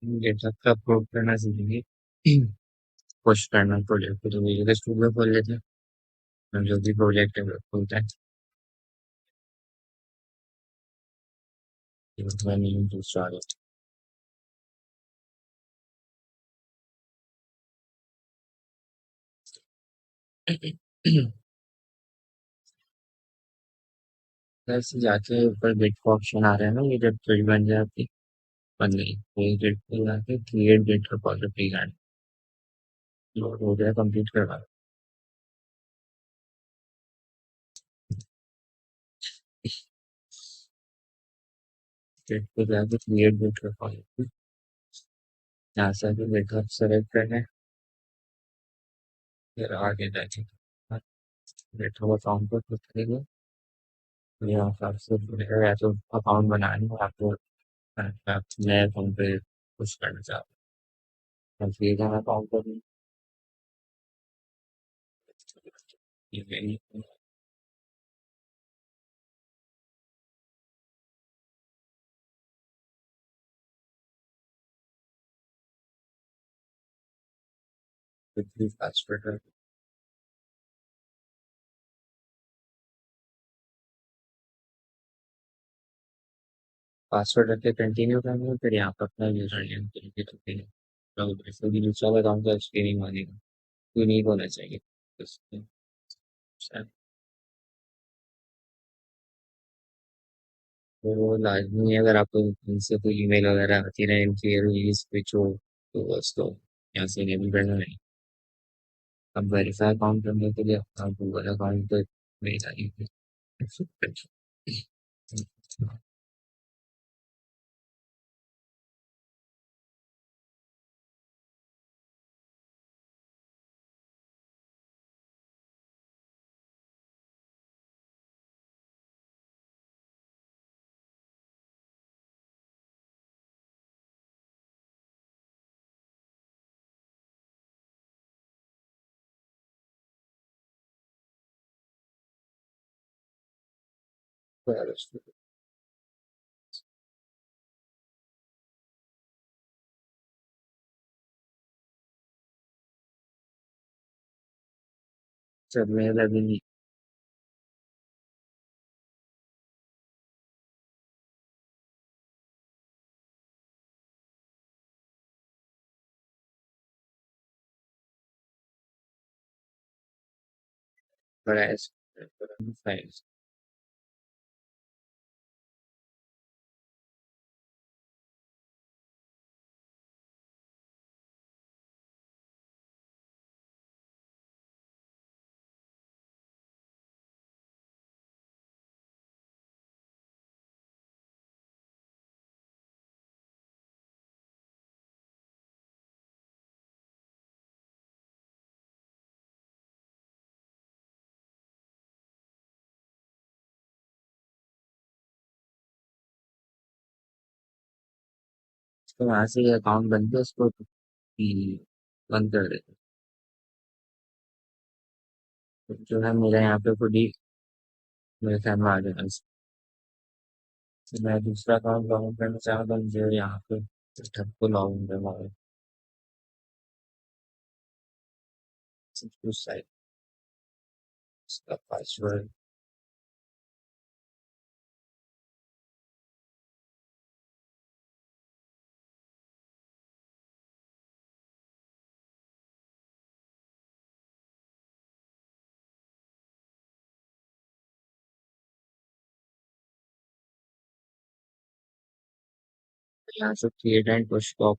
GitHub का upload करना सीखेंगे। पुश करना प्रोजेक्ट को, तो विजुअल स्टूडियो खोल लेते हैं और जो भी प्रोजेक्ट है वो खोलता है। मैं नहीं दूसरा आ जाता। वैसे जाके ऊपर गिट का ऑप्शन आ रहा है ना, ये जब गिट बन जाती बन गई, ये गिट पे जाके क्रिएट गिट रिपॉजिटरी का लोड हो गया, कंप्लीट करवा। गिट पे जाके क्रिएट गिट रिपॉजिटरी, यहाँ से आगे गिटहब सेलेक्ट करना है, फिर आगे जाके गिटहब अकाउंट पर क्लिक करेंगे। तो यहाँ पर आपसे बोलेगा या तो अकाउंट बनाना है, आपको आप नए अकाउंट पे पुश करना चाहते हैं, फिर यहाँ अकाउंट पर ईमेल पासवर्ड, पासवर्ड रख के कंटिन्यू करना है, फिर यहाँ पर अपना यूजर नेम देंगे, तो फिर वैसे भी दूसरा अकाउंट का स्क्रीनिंग मांगेगा, यूनिक होना चाहिए। बस, शायद तो वो लाजमी है, अगर आपको इनसे कोई ईमेल वगैरह आती रहे इनकी रिलीज स्विच हो, तो बस तो यहाँ से इनेबल करना नहीं। अब वेरीफाई अकाउंट करने के लिए अपना गूगल अकाउंट तो मेरा ही है। सब मेरा भी नहीं बड़ा है, फाइल्स तो वहां से ये अकाउंट बन गया, उसको बंद कर देते हैं। तो जो है मेरा यहाँ पे खुद ही मेरे ख्याल में आ जाएगा। तो मैं दूसरा अकाउंट लॉगिन करना चाहता हूँ, मुझे यहाँ पे गिटहब को लॉगिन करना है, सब कुछ साइट, उसका पासवर्ड। यहाँ से क्रिएट एंड पुश टॉप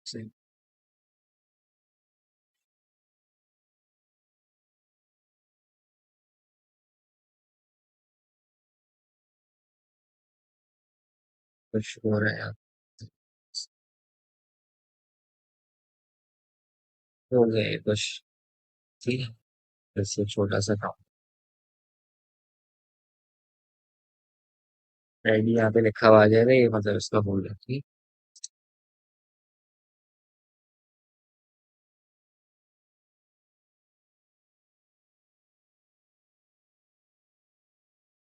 से पुश हो रहा है यहाँ। हो गया ये पुश, ठीक है। जैसे छोटा सा काम आईडी यहाँ पे लिखा हुआ आ जाएगा, ये मतलब इसका फोल्डर। ठीक।